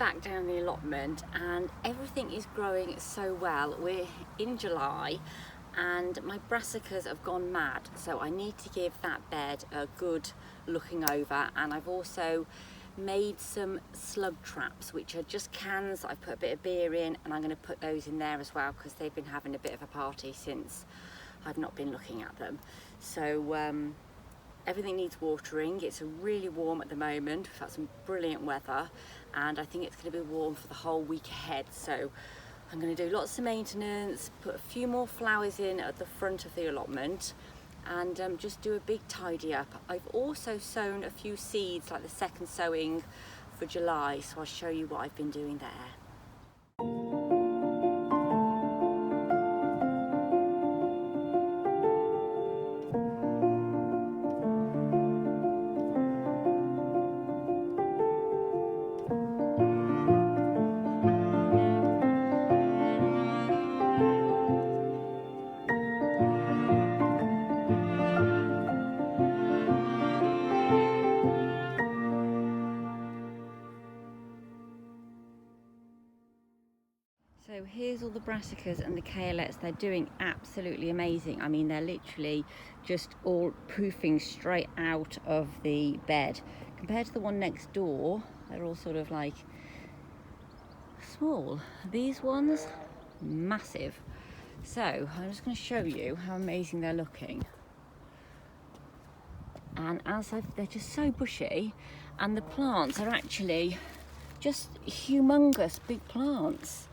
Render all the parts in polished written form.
back down the allotment and everything is growing so well. We're in July and my brassicas have gone mad, so I need to give that bed a good looking over. And I've also made some slug traps, which are just cans I've put a bit of beer in, and I'm going to put those in there as well because they've been having a bit of a party since I've not been looking at them. So everything needs watering. It's really warm at the moment. We've had some brilliant weather and I think it's going to be warm for the whole week ahead. So I'm going to do lots of maintenance, put a few more flowers in at the front of the allotment, and just do a big tidy up. I've also sown a few seeds, like the second sowing for July, so I'll show you what I've been doing there. So here's all the brassicas and the kalettes. They're doing absolutely amazing. I mean, they're literally just all poofing straight out of the bed. Compared to the one next door, they're all sort of like small. These ones, massive. So I'm just going to show you how amazing they're looking. And they're just so bushy, and the plants are actually just humongous big plants.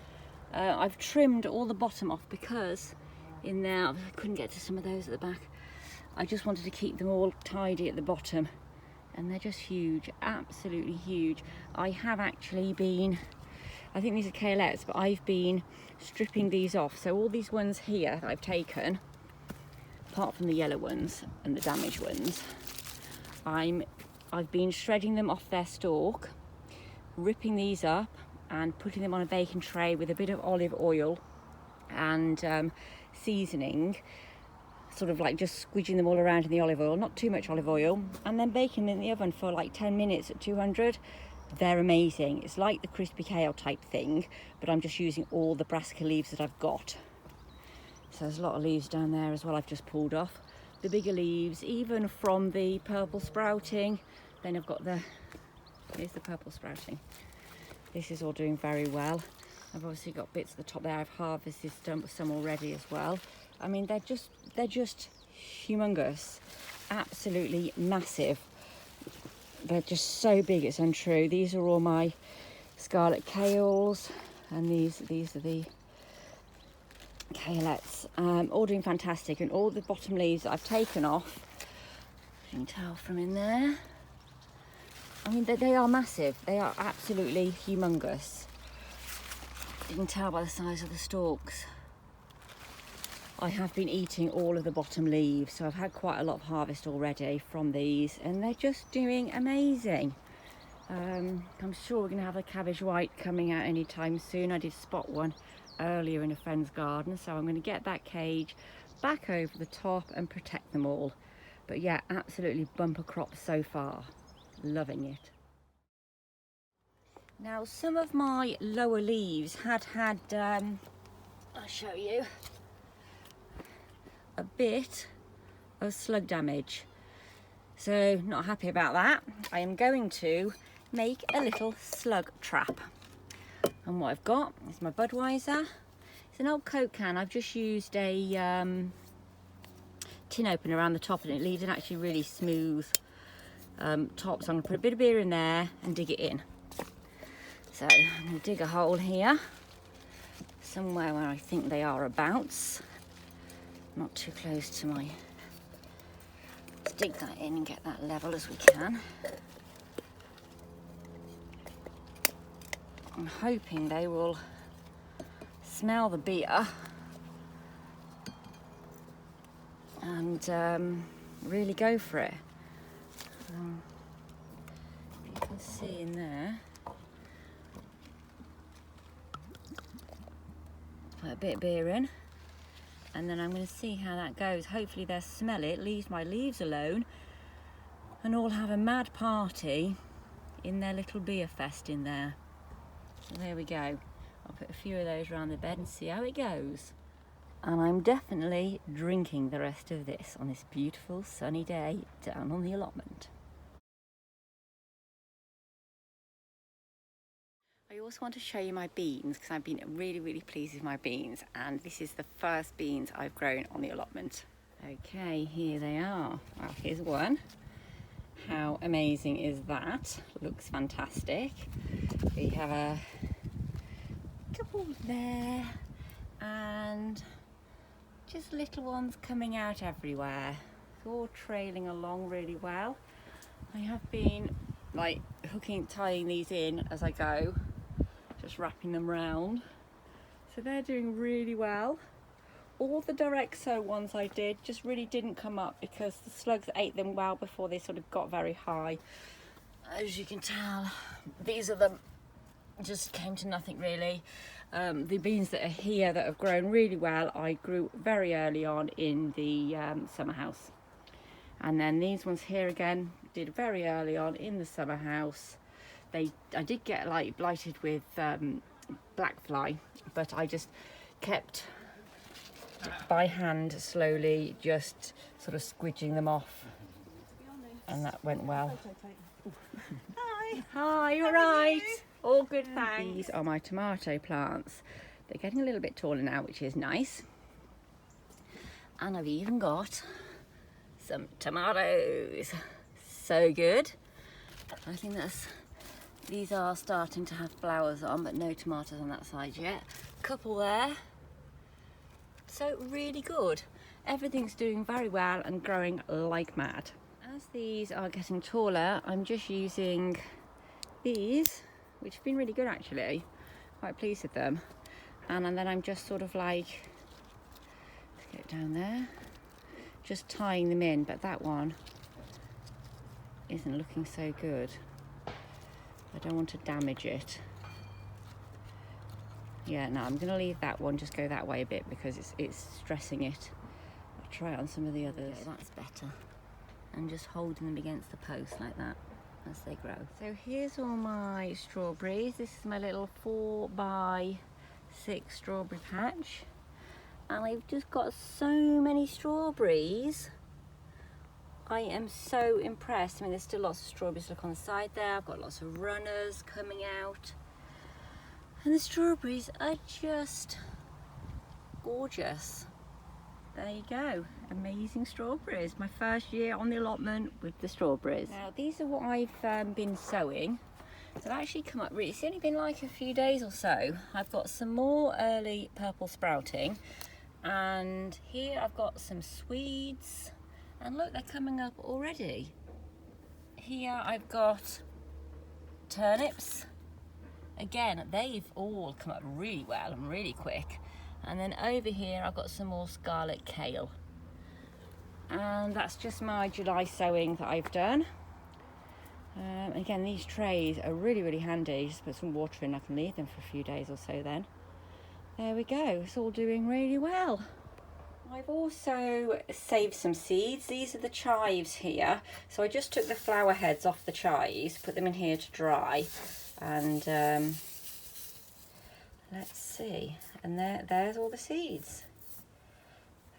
I've trimmed all the bottom off because in there, I couldn't get to some of those at the back. I just wanted to keep them all tidy at the bottom, and they're just huge, absolutely huge. I have actually been, I think these are kalettes, but I've been stripping these off. So all these ones here that I've taken, apart from the yellow ones and the damaged ones, I've been shredding them off their stalk, ripping these up and putting them on a baking tray with a bit of olive oil and seasoning, sort of like just squidging them all around in the olive oil, not too much olive oil, and then baking them in the oven for like 10 minutes at 200. They're amazing. It's like the crispy kale type thing, but I'm just using all the brassica leaves that I've got. So there's a lot of leaves down there as well I've just pulled off. The bigger leaves, even from the purple sprouting. Then I've got here's the purple sprouting. This is all doing very well. I've obviously got bits at the top there. I've harvested some already as well. I mean, they're just humongous, absolutely massive. They're just so big, it's untrue. These are all my scarlet kales, and these are the kalettes. All doing fantastic, and all the bottom leaves that I've taken off, you can tell from in there. I mean, they are massive. They are absolutely humongous. You can tell by the size of the stalks. I have been eating all of the bottom leaves, so I've had quite a lot of harvest already from these, and they're just doing amazing. I'm sure we're going to have a cabbage white coming out anytime soon. I did spot one earlier in a friend's garden, so I'm going to get that cage back over the top and protect them all. But yeah, absolutely bumper crop so far. Loving it. Now, some of my lower leaves had I'll show you, a bit of slug damage, so not happy about that. I am going to make a little slug trap, and what I've got is my Budweiser. It's an old Coke can. I've just used a tin opener around the top, and it leaves an actually really smooth top, so I'm going to put a bit of beer in there and dig it in. So I'm going to dig a hole here, somewhere where I think they are abouts, not too close to my, let's dig that in and get that level as we can. I'm hoping they will smell the beer and really go for it. You can see in there, put a bit of beer in, and then I'm going to see how that goes. Hopefully they'll smell it, leave my leaves alone, and all have a mad party in their little beer fest in there. So there we go. I'll put a few of those around the bed and see how it goes. And I'm definitely drinking the rest of this on this beautiful sunny day down on the allotment. I also want to show you my beans because I've been really pleased with my beans, and this is the first beans I've grown on the allotment. Okay, here they are. Well, here's one. How amazing is that? Looks fantastic. We have a couple there and just little ones coming out everywhere. It's all trailing along really well. I have been like tying these in as I go, just wrapping them round. So they're doing really well. All the direct sow ones I did just really didn't come up because the slugs ate them well before they sort of got very high. As you can tell, these are them, just came to nothing really. The beans that are here that have grown really well, I grew very early on in the summer house. And then these ones here again, did very early on in the summer house. I did get like blighted with black fly, but I just kept by hand slowly just sort of squidging them off, and that went well. Hi. Hi, you all right? All good, thanks. These are my tomato plants. They're getting a little bit taller now, which is nice. And I've even got some tomatoes. So good. I think these are starting to have flowers on, but no tomatoes on that side yet. Couple there. So really good. Everything's doing very well and growing like mad. As these are getting taller, I'm just using these, which have been really good actually. Quite pleased with them. And then I'm just sort of like, let's get it down there, just tying them in, but that one isn't looking so good. I don't want to damage it. Yeah, no, I'm going to leave that one, just go that way a bit because it's stressing it. I'll try it on some of the others. Okay, that's better. And just holding them against the post like that as they grow. So here's all my strawberries. This is my little 4x6 strawberry patch. And I've just got so many strawberries. I am so impressed. I mean, there's still lots of strawberries, look on the side there. I've got lots of runners coming out. And the strawberries are just gorgeous. There you go, amazing strawberries. My first year on the allotment with the strawberries. Now these are what I've been sowing. So they've actually come up really, it's only been like a few days or so. I've got some more early purple sprouting. And here I've got some Swedes. And look, they're coming up already. Here I've got turnips. Again, they've all come up really well and really quick. And then over here I've got some more scarlet kale. And that's just my July sowing that I've done. Again, these trays are really handy. Just put some water in, I can leave them for a few days or so then. There we go, it's all doing really well. I've also saved some seeds. These are the chives here. So I just took the flower heads off the chives, put them in here to dry. And let's see, and there's all the seeds.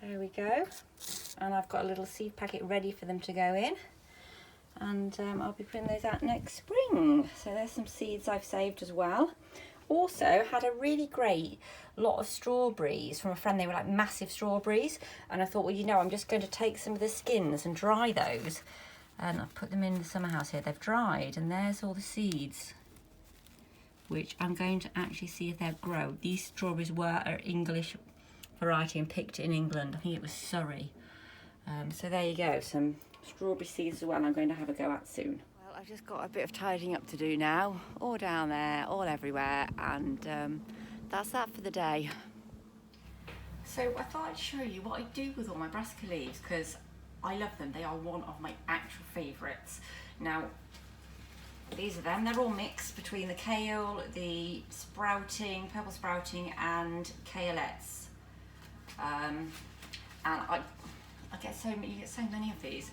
There we go. And I've got a little seed packet ready for them to go in. And I'll be putting those out next spring. So there's some seeds I've saved as well. Also had a really great lot of strawberries from a friend. They were like massive strawberries. And I thought, well, you know, I'm just going to take some of the skins and dry those. And I've put them in the summer house here. They've dried, and there's all the seeds, which I'm going to actually see if they'll grow. These strawberries were an English variety and picked in England. I think it was Surrey. So there you go, some strawberry seeds as well I'm going to have a go at soon. Well, I've just got a bit of tidying up to do now, all down there, all everywhere, and that's that for the day. So I thought I'd show you what I do with all my brassica leaves because I love them. They are one of my actual favourites. Now, these are them. They're all mixed between the kale, the sprouting, purple sprouting, and kaleettes. And I get so many. You get so many of these,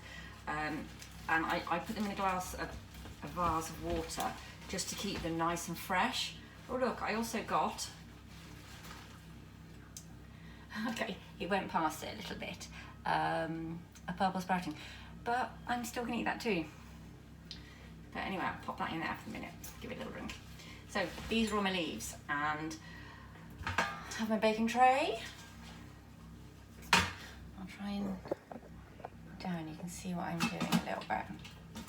and I put them in a vase of water just to keep them nice and fresh. Oh look, I also got, okay, it went past it a little bit, a purple sprouting, but I'm still gonna eat that too. But anyway, I'll pop that in there for a minute, give it a little drink. So these are all my leaves, and I have my baking tray. I'll try and down, you can see what I'm doing a little bit.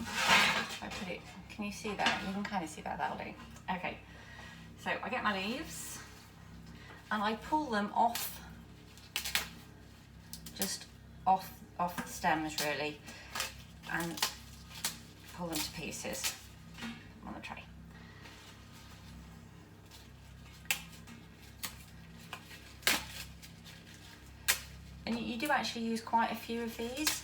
If I put it, can you see that? You can kind of see that, that'll do. Okay, so I get my leaves and I pull them off, just off the stems really, and pull them to pieces on the tray. And you do actually use quite a few of these.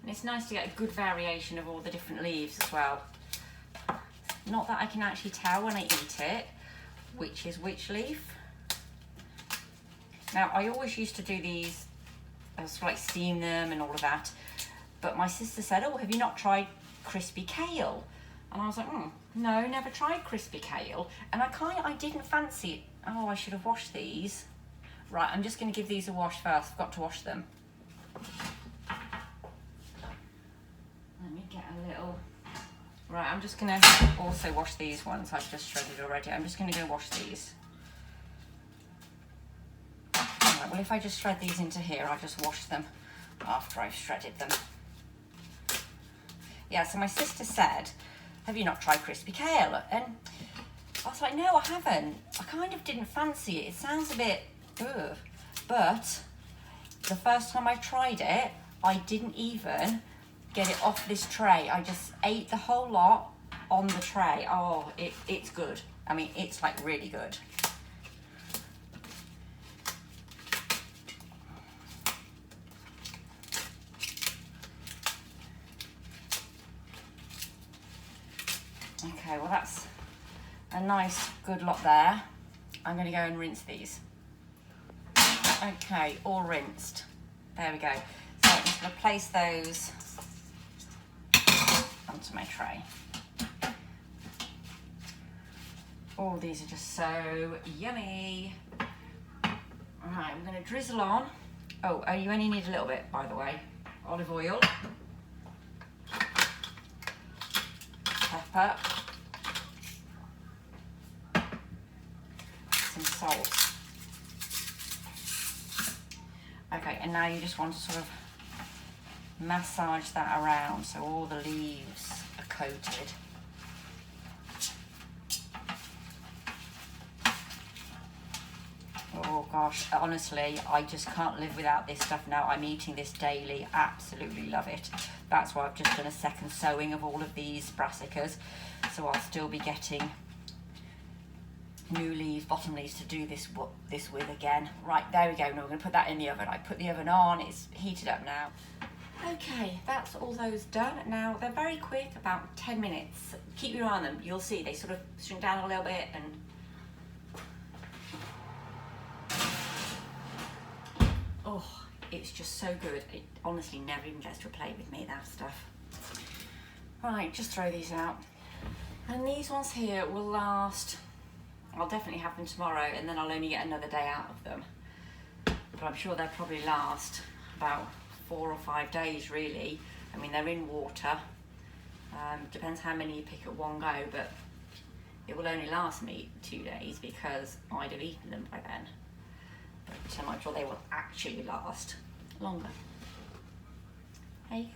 And it's nice to get a good variation of all the different leaves as well. Not that I can actually tell when I eat it which is which leaf. Now I always used to do these, I was like steam them and all of that, but my sister said, oh, have you not tried crispy kale? And I was like, no, never tried crispy kale. And I didn't fancy it. Oh, I should have washed these. Right, I'm just gonna give these a wash first. I've got to wash them. Let me get a little, right, I'm just gonna also wash these ones I've just shredded already. I'm just gonna go wash these. Right, well, if I just shred these into here, I'll just wash them after I've shredded them. Yeah, so my sister said, have you not tried crispy kale? And I was like, no, I haven't. I kind of didn't fancy it. It sounds a bit, ugh. But the first time I tried it, I didn't even get it off this tray. I just ate the whole lot on the tray. Oh, it's good. I mean, it's like really good. Okay, well that's a nice good lot there. I'm going to go and rinse these. Okay, all rinsed. There we go. So I'm just going to place those onto my tray. Oh, these are just so yummy. Right, I'm going to drizzle on. Oh, you only need a little bit, by the way. Olive oil. Pepper. Some salt. Okay, and now you just want to sort of massage that around so all the leaves are coated. Oh gosh, honestly, I just can't live without this stuff now. I'm eating this daily, absolutely love it. That's why I've just done a second sowing of all of these brassicas, so I'll still be getting new leaves, bottom leaves to do this with again. Right, there we go. Now we're going to put that in the oven. I put the oven on, it's heated up now. Okay, that's all those done. Now they're very quick, about 10 minutes. Keep your eye on them, you'll see they sort of shrink down a little bit and oh, it's just so good. It honestly never even gets to a plate with me, that stuff. Right, just throw these out. And these ones here will last, I'll definitely have them tomorrow and then I'll only get another day out of them. But I'm sure they'll probably last about 4 or 5 days really. I mean, they're in water. Depends how many you pick at one go, but it will only last me 2 days because I'd have eaten them by then. But I'm sure they will actually last longer. There you go.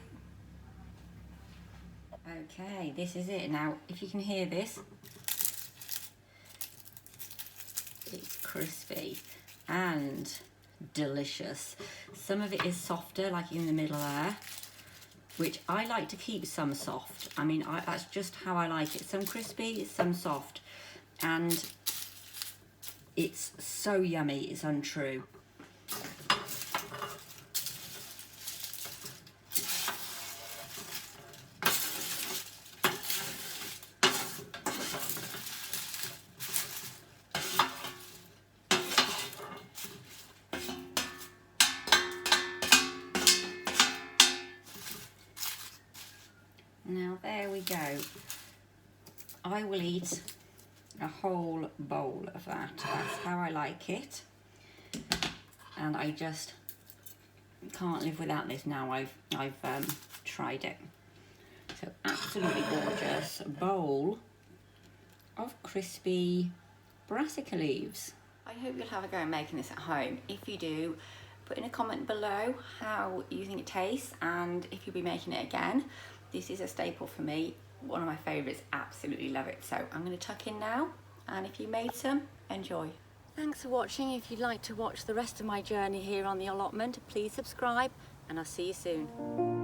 Okay, this is it. Now, if you can hear this, it's crispy and delicious. Some of it is softer, like in the middle there, which I like to keep some soft. I mean, that's just how I like it. Some crispy, some soft. And it's so yummy, it's untrue. Now there we go. I will eat a whole bowl of that. That's how I like it. And I just can't live without this now. I've tried it. So absolutely gorgeous bowl of crispy brassica leaves. I hope you'll have a go at making this at home. If you do, put in a comment below how you think it tastes and if you'll be making it again. This is a staple for me, one of my favourites, absolutely love it. So I'm going to tuck in now, and if you made some, enjoy. Thanks for watching. If you'd like to watch the rest of my journey here on the allotment, please subscribe and I'll see you soon.